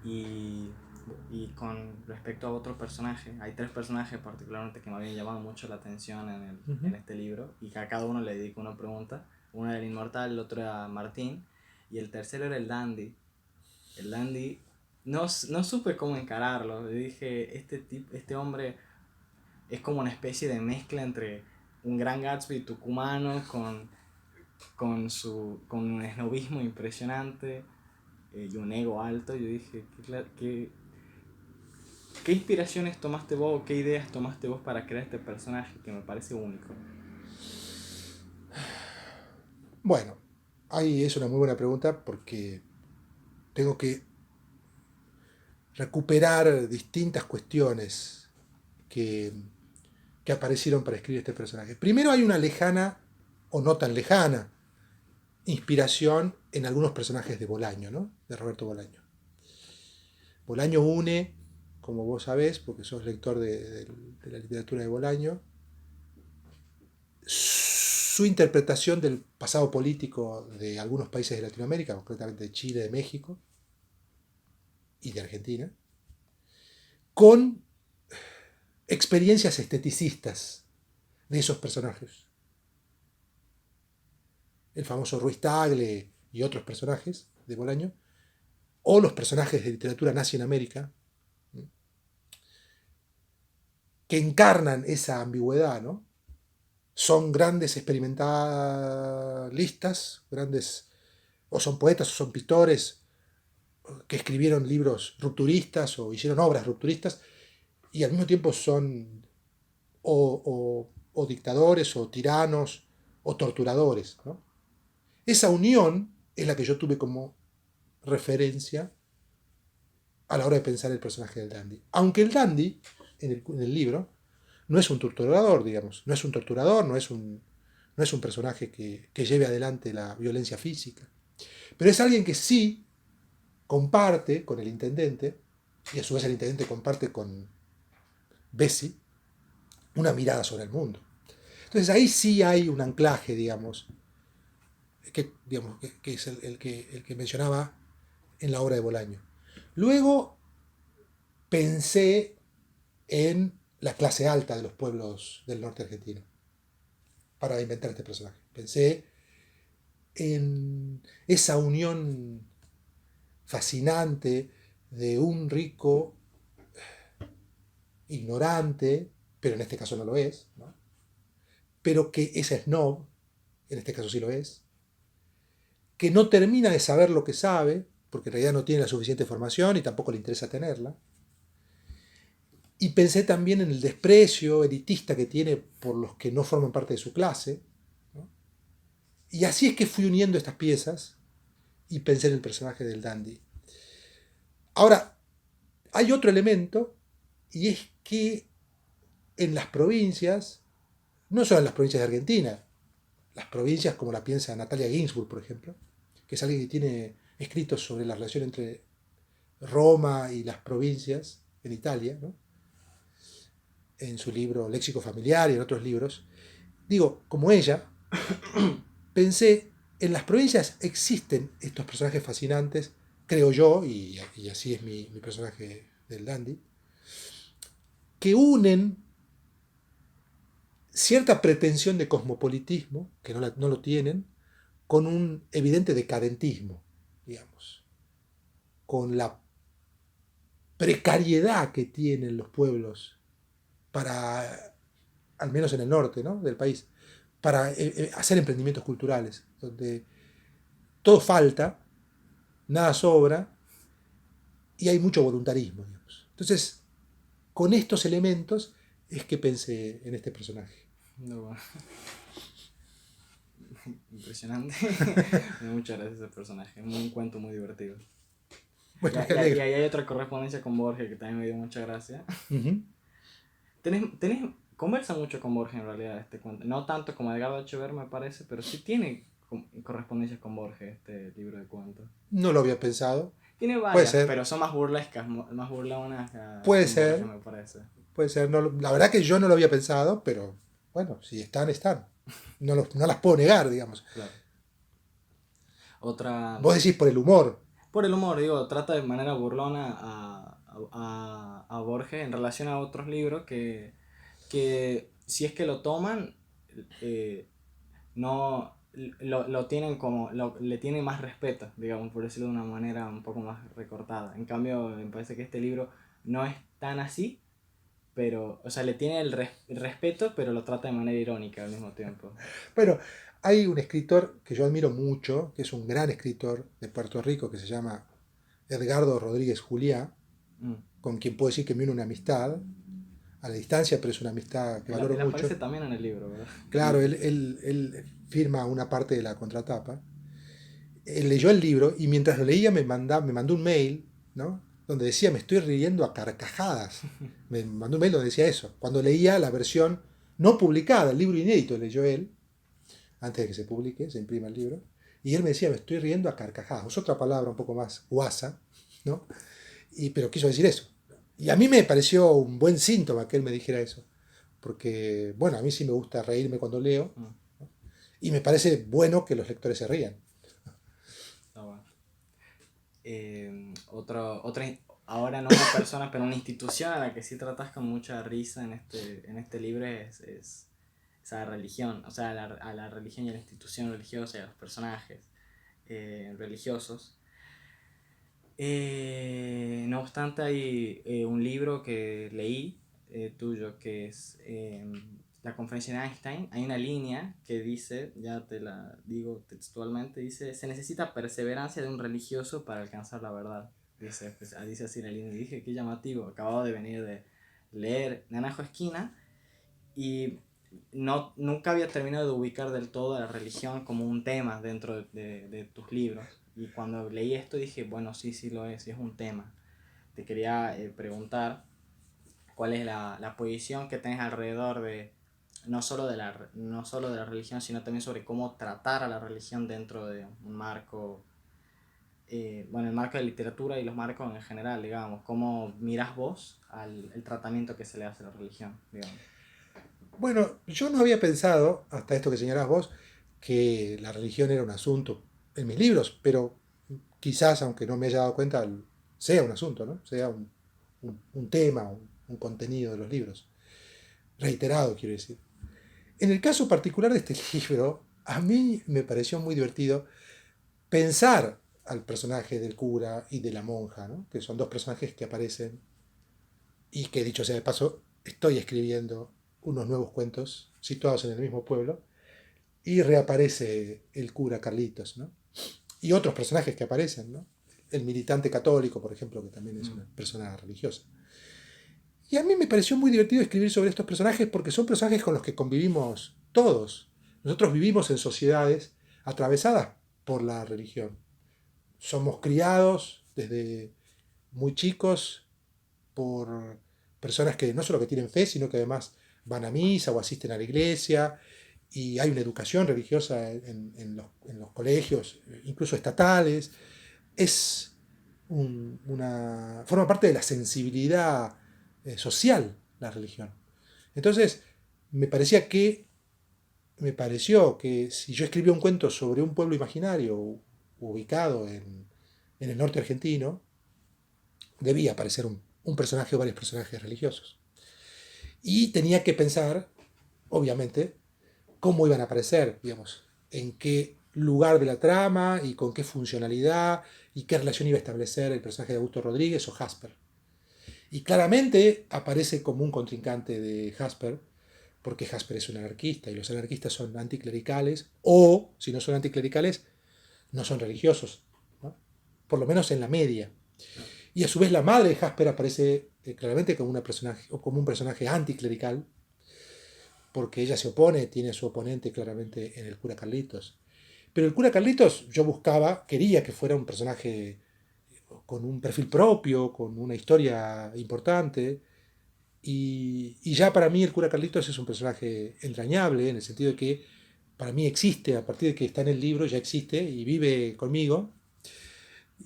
Y, y con respecto a otro personaje, hay tres personajes particularmente que me habían llamado mucho la atención Ujú. en este libro y que a cada uno le dedico una pregunta. Uno era el inmortal, el otro era Martín y el tercero era el dandy. El dandy, no supe cómo encararlo. Yo dije, este hombre es como una especie de mezcla entre un gran Gatsby tucumano con un esnobismo impresionante y un ego alto. Yo dije, ¿qué inspiraciones tomaste vos o qué ideas tomaste vos para crear este personaje que me parece único? Bueno, ahí es una muy buena pregunta porque tengo que recuperar distintas cuestiones que, que aparecieron para escribir este personaje. Primero hay una lejana, o no tan lejana, inspiración en algunos personajes de Bolaño, ¿no? De Roberto Bolaño. Bolaño une, como vos sabés, porque sos lector de la literatura de Bolaño, su interpretación del pasado político de algunos países de Latinoamérica, concretamente de Chile, de México y de Argentina, con experiencias esteticistas de esos personajes. El famoso Ruiz Tagle y otros personajes de Bolaño, o los personajes de literatura nazi en América, que encarnan esa ambigüedad, ¿no? Son grandes experimentalistas, grandes, o son poetas o son pintores que escribieron libros rupturistas o hicieron obras rupturistas, y al mismo tiempo son o dictadores o tiranos o torturadores, ¿no? Esa unión es la que yo tuve como referencia a la hora de pensar el personaje del dandy. Aunque el dandy, en el libro, no es un torturador, digamos, no es un torturador, no es un personaje que lleve adelante la violencia física, pero es alguien que sí comparte con el intendente, y a su vez el intendente comparte con Bessie, una mirada sobre el mundo. Entonces ahí sí hay un anclaje, digamos, que es el que mencionaba en la obra de Bolaño. Luego pensé en la clase alta de los pueblos del norte argentino para inventar este personaje. Pensé en esa unión fascinante de un rico ignorante, pero en este caso no lo es, ¿no? Pero que es snob, en este caso sí lo es, que no termina de saber lo que sabe, porque en realidad no tiene la suficiente formación y tampoco le interesa tenerla. Y pensé también en el desprecio elitista que tiene por los que no forman parte de su clase, ¿no? Y así es que fui uniendo estas piezas y pensé en el personaje del dandy. Ahora, hay otro elemento, y es que en las provincias, no solo en las provincias de Argentina, las provincias como la piensa Natalia Ginsburg, por ejemplo, que es alguien que tiene escritos sobre la relación entre Roma y las provincias en Italia, ¿no? En su libro Léxico Familiar y en otros libros. Digo, como ella, pensé, en las provincias existen estos personajes fascinantes, creo yo, y así es mi personaje del dandy, que unen cierta pretensión de cosmopolitismo, que no lo tienen, con un evidente decadentismo, digamos, con la precariedad que tienen los pueblos para, al menos en el norte, ¿no?, del país, para hacer emprendimientos culturales, donde todo falta, nada sobra y hay mucho voluntarismo, digamos. Entonces, con estos elementos es que pensé en este personaje. No, impresionante. Muchas gracias a ese personaje. Un cuento muy divertido. Bueno, Y ahí hay otra correspondencia con Borges que también me dio mucha gracia. Uh-huh. Conversa mucho con Borges en realidad este cuento. No tanto como Edgardo Echeverri me parece, pero sí tiene correspondencias con Borges este libro de cuentos. No lo había pensado. Tiene Puede varias, ser. pero son más burlescas, más burlonas Puede con ser. Borges me parece. Puede ser. No, la verdad que yo no lo había pensado, pero bueno, si están, están. No las puedo negar, digamos. Claro. Otra... Vos decís por el humor. Por el humor, digo, trata de manera burlona a Borges en relación a otros libros que si es que lo toman, no lo tienen como, le tienen más respeto, digamos, por decirlo de una manera un poco más recortada. En cambio, me parece que este libro no es tan así, pero, o sea, le tiene el respeto, pero lo trata de manera irónica al mismo tiempo. Bueno, hay un escritor que yo admiro mucho, que es un gran escritor de Puerto Rico, que se llama Edgardo Rodríguez Juliá, con quien puedo decir que me une una amistad, a la distancia, pero es una amistad que valoro Él mucho. aparece también en el libro, ¿verdad? Claro, él firma una parte de la contratapa. Él leyó el libro y mientras lo leía me mandó un mail, ¿no?, donde decía, me estoy riendo a carcajadas. Me mandó un mail donde decía eso. Cuando leía la versión no publicada, el libro inédito leyó él, antes de que se publique, se imprima el libro, y él me decía, me estoy riendo a carcajadas. Es otra palabra un poco más guasa, ¿no? Pero quiso decir eso. Y a mí me pareció un buen síntoma que él me dijera eso, porque, bueno, a mí sí me gusta reírme cuando leo, ¿no? Y me parece bueno que los lectores se rían. Está bueno. Ahora no una persona, pero una institución a la que sí tratas con mucha risa en este libro es a la religión, o sea, a la religión y a la institución religiosa y a los personajes religiosos. No obstante, hay un libro que leí tuyo que es La conferencia de Einstein. Hay una línea que dice, ya te la digo textualmente, dice: se necesita perseverancia de un religioso para alcanzar la verdad. Dice, pues, dice así la línea. Y dije, qué llamativo, acababa de venir de leer Naranjo Esquina y nunca había terminado de ubicar del todo la religión como un tema dentro de tus libros. Y cuando leí esto dije, bueno, sí, sí lo es, sí es un tema. Te quería preguntar cuál es la posición que tenés alrededor de no solo de la religión, sino también sobre cómo tratar a la religión dentro de un marco, bueno, el marco de literatura y los marcos en general, digamos. ¿Cómo mirás vos el tratamiento que se le hace a la religión, digamos? Bueno, yo no había pensado, hasta esto que señalás vos, que la religión era un asunto en mis libros, pero quizás, aunque no me haya dado cuenta, sea un asunto, ¿no? Sea un tema, un contenido de los libros. Reiterado, quiero decir. En el caso particular de este libro, a mí me pareció muy divertido pensar al personaje del cura y de la monja, ¿no? Que son dos personajes que aparecen y que, dicho sea de paso, estoy escribiendo unos nuevos cuentos situados en el mismo pueblo y reaparece el cura Carlitos, ¿no? Y otros personajes que aparecen, ¿no? El militante católico, por ejemplo, que también es Mm. una persona religiosa. Y a mí me pareció muy divertido escribir sobre estos personajes porque son personajes con los que convivimos todos. Nosotros vivimos en sociedades atravesadas por la religión. Somos criados desde muy chicos por personas que no solo que tienen fe, sino que además van a misa o asisten a la iglesia, y hay una educación religiosa en los colegios, incluso estatales. Es forma parte de la sensibilidad social la religión. Entonces, me parecía que me pareció que si yo escribía un cuento sobre un pueblo imaginario ubicado en el norte argentino, debía aparecer un personaje o varios personajes religiosos. Y tenía que pensar, obviamente, cómo iban a aparecer, digamos, en qué lugar de la trama y con qué funcionalidad y qué relación iba a establecer el personaje de Augusto Rodríguez o Jasper. Y claramente aparece como un contrincante de Jasper, porque Jasper es un anarquista y los anarquistas son anticlericales, o si no son anticlericales, no son religiosos, ¿no? Por lo menos en la media. Y a su vez la madre de Jasper aparece claramente como, una personaje, o como un personaje anticlerical, porque ella se opone, tiene a su oponente claramente en el cura Carlitos. Pero el cura Carlitos yo buscaba, quería que fuera un personaje con un perfil propio, con una historia importante. Y ya para mí el cura Carlitos es un personaje entrañable, en el sentido de que para mí existe, a partir de que está en el libro ya existe y vive conmigo.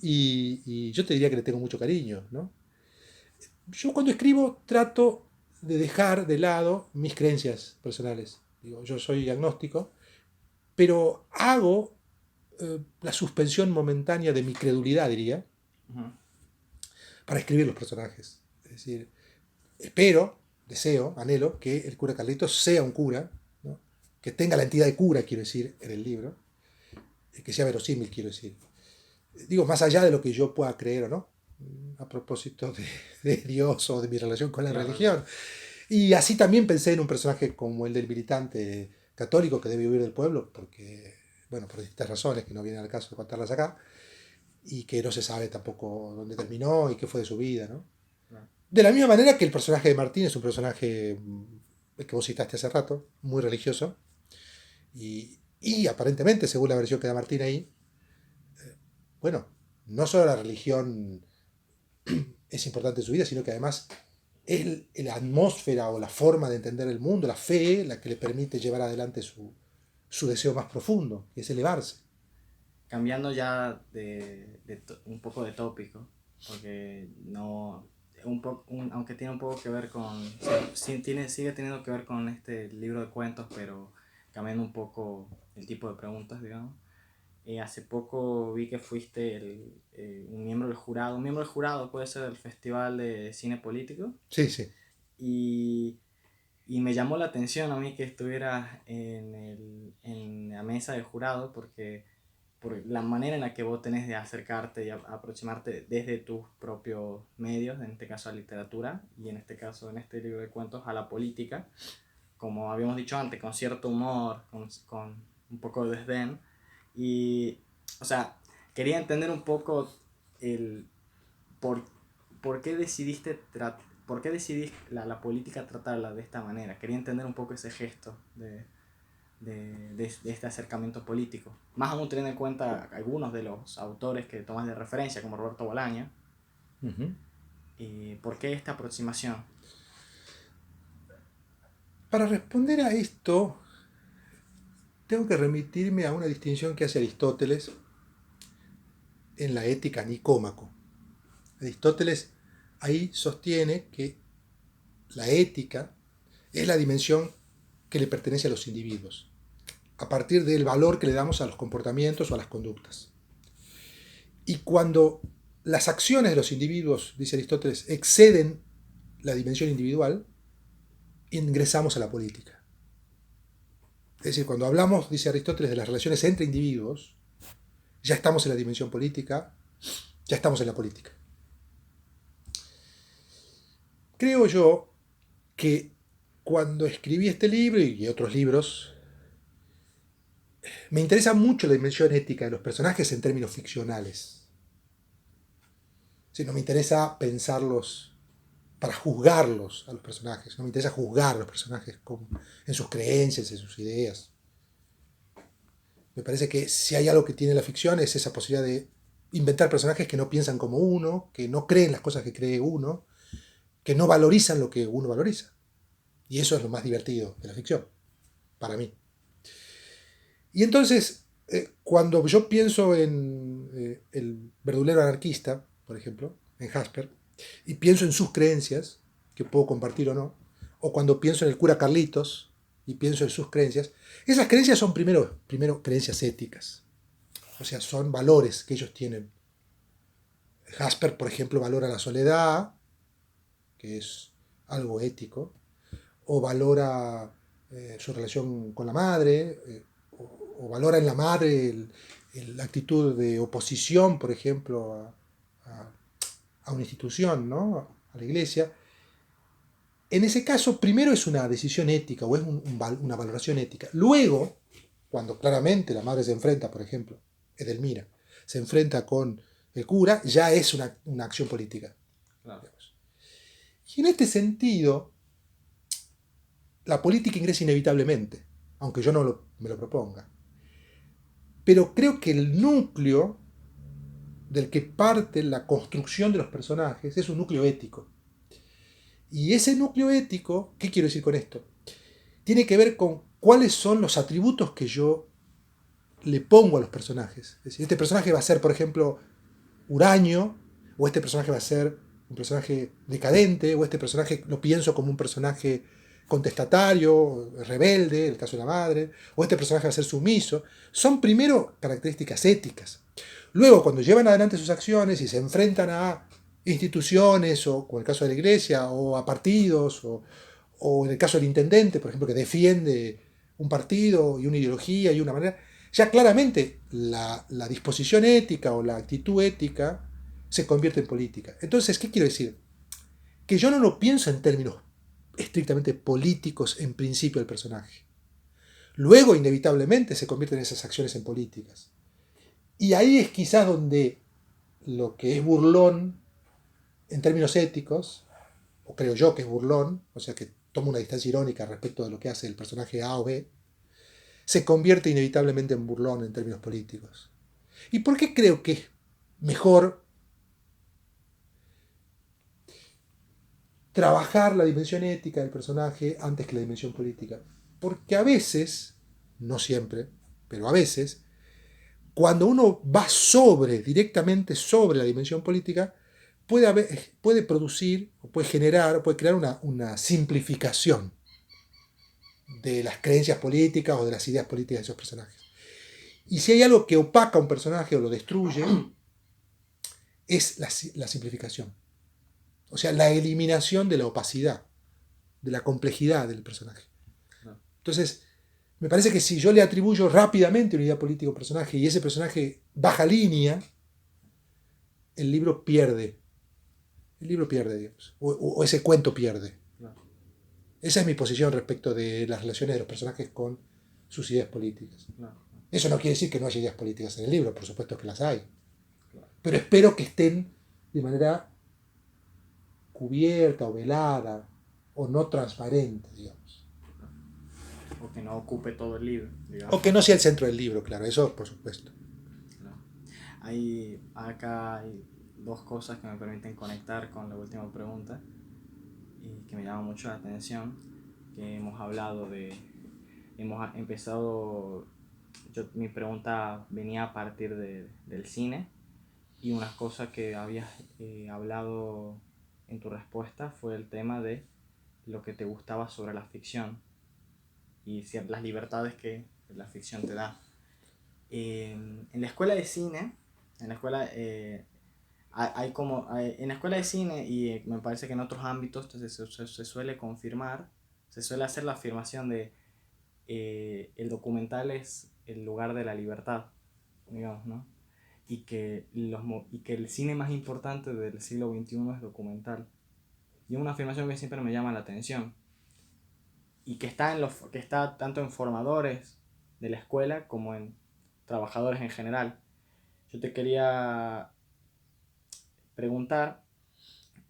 Y yo te diría que le tengo mucho cariño, ¿no? Yo cuando escribo trato de dejar de lado mis creencias personales. Digo, yo soy agnóstico, pero hago la suspensión momentánea de mi credulidad, diría, Ujú. para escribir los personajes. Es decir, espero, deseo, anhelo que el cura Carlitos sea un cura, ¿no? Que tenga la entidad de cura, quiero decir, en el libro, que sea verosímil, quiero decir. Digo, más allá de lo que yo pueda creer o no, a propósito de Dios o de mi relación con la Claro, claro. religión. Y así también pensé en un personaje como el del militante católico que debe huir del pueblo, porque, bueno, por distintas razones que no vienen al caso de contarlas acá, y que no se sabe tampoco dónde terminó y qué fue de su vida, ¿no? Claro. De la misma manera que el personaje de Martín es un personaje que vos citaste hace rato, muy religioso, y aparentemente, según la versión que da Martín ahí, bueno, no solo la religión es importante en su vida, sino que además es la atmósfera o la forma de entender el mundo, la fe, la que le permite llevar adelante su deseo más profundo, que es elevarse. Cambiando ya un poco de tópico, porque no, aunque tiene un poco que ver con, sí, sigue teniendo que ver con este libro de cuentos, pero cambiando un poco el tipo de preguntas, digamos. Hace poco vi que fuiste un miembro del jurado. Un miembro del jurado puede ser del Festival de Cine Político. Sí, sí. Y, y me llamó la atención a mí que estuvieras en la mesa del jurado porque por la manera en la que vos tenés de acercarte y aproximarte desde tus propios medios, en este caso a literatura y en este caso, en este libro de cuentos, a la política, como habíamos dicho antes, con cierto humor, con un poco de desdén. Y, o sea, quería entender un poco el por, por qué decidiste por qué decidís la política tratarla de esta manera. Quería entender un poco ese gesto de este acercamiento político. Más aún teniendo en cuenta algunos de los autores que tomas de referencia, como Roberto Bolaño. Ujú. ¿Por qué esta aproximación? Para responder a esto, tengo que remitirme a una distinción que hace Aristóteles en la Ética Nicómaco. Aristóteles ahí sostiene que la ética es la dimensión que le pertenece a los individuos, a partir del valor que le damos a los comportamientos o a las conductas. Y cuando las acciones de los individuos, dice Aristóteles, exceden la dimensión individual, ingresamos a la política. Es decir, cuando hablamos, dice Aristóteles, de las relaciones entre individuos, ya estamos en la dimensión política, ya estamos en la política. Creo yo que cuando escribí este libro y otros libros, me interesa mucho la dimensión ética de los personajes en términos ficcionales. No me interesa pensarlos para juzgarlos a los personajes, no me interesa juzgar a los personajes en sus creencias, en sus ideas. Me parece que si hay algo que tiene la ficción es esa posibilidad de inventar personajes que no piensan como uno, que no creen las cosas que cree uno, que no valorizan lo que uno valoriza. Y eso es lo más divertido de la ficción, para mí. Y entonces, cuando yo pienso en el verdulero anarquista, por ejemplo, en Jasper, y pienso en sus creencias, que puedo compartir o no, o cuando pienso en el cura Carlitos y pienso en sus creencias, esas creencias son primero creencias éticas. O sea, son valores que ellos tienen. Jasper, por ejemplo, valora la soledad, que es algo ético, o valora su relación con la madre, o valora en la madre la actitud de oposición, por ejemplo, a una institución, ¿no? A la iglesia. En ese caso, primero es una decisión ética o es una valoración ética. Luego, cuando claramente la madre se enfrenta, por ejemplo, Edelmira, se enfrenta con el cura, ya es una acción política. Claro. Y en este sentido, la política ingresa inevitablemente, aunque yo no me lo proponga. Pero creo que el núcleo del que parte la construcción de los personajes es un núcleo ético. Y ese núcleo ético, ¿qué quiero decir con esto? Tiene que ver con cuáles son los atributos que yo le pongo a los personajes. Es decir, este personaje va a ser, por ejemplo, huraño, o este personaje va a ser un personaje decadente, o este personaje lo pienso como un personaje contestatario, rebelde, el caso de la madre, o este personaje va a ser sumiso. Son primero características éticas. Luego, cuando llevan adelante sus acciones y se enfrentan a instituciones, o como en el caso de la iglesia, o a partidos, o en el caso del intendente, por ejemplo, que defiende un partido y una ideología y una manera, ya claramente la disposición ética o la actitud ética se convierte en política. Entonces, ¿qué quiero decir? Que yo no lo pienso en términos estrictamente políticos en principio del personaje. Luego, inevitablemente, se convierten esas acciones en políticas. Y ahí es quizás donde lo que es burlón en términos éticos, o creo yo que es burlón, o sea que toma una distancia irónica respecto de lo que hace el personaje A o B, se convierte inevitablemente en burlón en términos políticos. ¿Y por qué creo que es mejor trabajar la dimensión ética del personaje antes que la dimensión política? Porque a veces, no siempre, pero a veces, cuando uno va directamente sobre la dimensión política, puede producir, o puede generar, o puede crear una simplificación. de las creencias políticas o de las ideas políticas de esos personajes. Y si hay algo que opaca a un personaje o lo destruye, es la simplificación. O sea, la eliminación de la opacidad, de la complejidad del personaje. Entonces, me parece que si yo le atribuyo rápidamente una idea política a un personaje y ese personaje baja línea, el libro pierde. El libro pierde, digamos. O ese cuento pierde. Esa es mi posición respecto de las relaciones de los personajes con sus ideas políticas. Eso no quiere decir que no haya ideas políticas en el libro, por supuesto que las hay. Pero espero que estén de manera cubierta o velada o no transparente, digamos. O que no ocupe todo el libro, digamos. O que no sea el centro del libro, claro, eso por supuesto. Acá hay dos cosas que me permiten conectar con la última pregunta y que me llaman mucho la atención, que hemos empezado, mi pregunta venía a partir del cine, y una cosa que habías hablado en tu respuesta fue el tema de lo que te gustaba sobre la ficción y las libertades que la ficción te da. En la escuela de cine, en la escuela en la escuela de cine y me parece que en otros ámbitos se suele confirmar, se suele hacer la afirmación de el documental es el lugar de la libertad, digamos, ¿no? Y que el cine más importante del siglo XXI es documental. Y es una afirmación que siempre me llama la atención. Y que está tanto en formadores de la escuela como en trabajadores en general. Yo te quería preguntar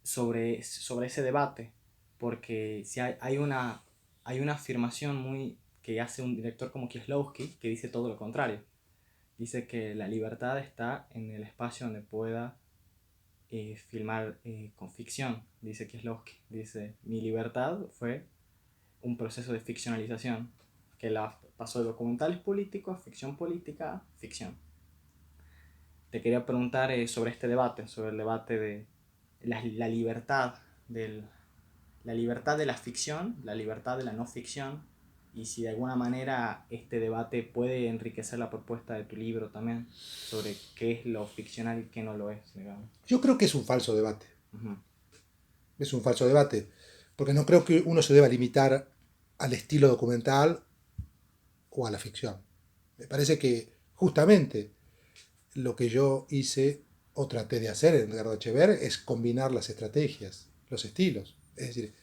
sobre ese debate, porque si hay una afirmación que hace un director como Kieslowski, que dice todo lo contrario. Dice que la libertad está en el espacio donde pueda filmar con ficción, dice Kieslowski. Dice, mi libertad fue un proceso de ficcionalización, que pasó de documentales políticos, ficción política, a ficción. Te quería preguntar sobre este debate, sobre el debate de la libertad la libertad de la ficción, la libertad de la no ficción, y si de alguna manera este debate puede enriquecer la propuesta de tu libro también, sobre qué es lo ficcional y qué no lo es, digamos. Yo creo que es un falso debate. Uh-huh. Es un falso debate, porque no creo que uno se deba limitar al estilo documental o a la ficción. Me parece que justamente lo que yo hice o traté de hacer en Edgardo Echever es combinar las estrategias, los estilos. Es decir,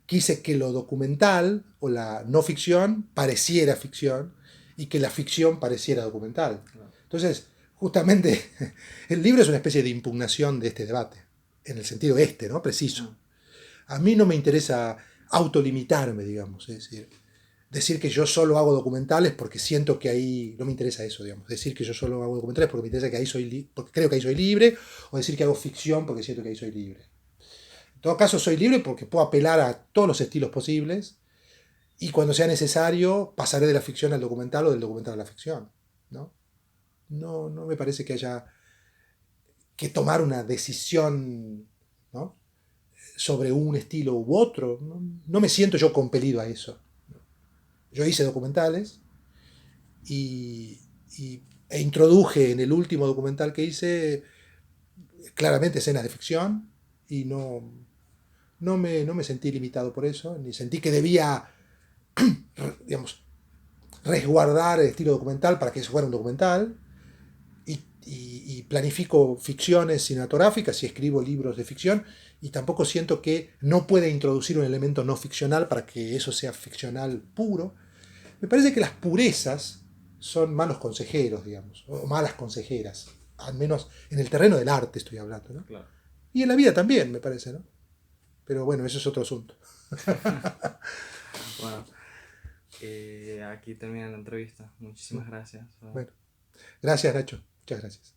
quise que lo documental o la no ficción pareciera ficción y que la ficción pareciera documental. Entonces, justamente, el libro es una especie de impugnación de este debate, en el sentido ¿no? Preciso. A mí no me interesa autolimitarme, digamos, es decir que yo solo hago documentales porque siento que ahí, no me interesa eso, digamos, decir que yo solo hago documentales porque me interesa que ahí porque creo que ahí soy libre, o decir que hago ficción porque siento que ahí soy libre. En todo caso, soy libre porque puedo apelar a todos los estilos posibles y cuando sea necesario pasaré de la ficción al documental o del documental a la ficción, ¿no? No me parece que haya que tomar una decisión, ¿no?, sobre un estilo u otro. No me siento yo compelido a eso. Yo hice documentales e introduje en el último documental que hice claramente escenas de ficción y no me sentí limitado por eso, ni sentí que debía, digamos, resguardar el estilo documental para que eso fuera un documental. Y planifico ficciones cinematográficas y escribo libros de ficción y tampoco siento que no pueda introducir un elemento no ficcional para que eso sea ficcional puro. Me parece que las purezas son malos consejeros, digamos, o malas consejeras, al menos en el terreno del arte estoy hablando, ¿no? Claro. Y en la vida también, me parece, ¿no? Pero bueno, eso es otro asunto. Bueno, aquí termina la entrevista. Muchísimas gracias. Bueno, gracias, Nacho. Muchas gracias.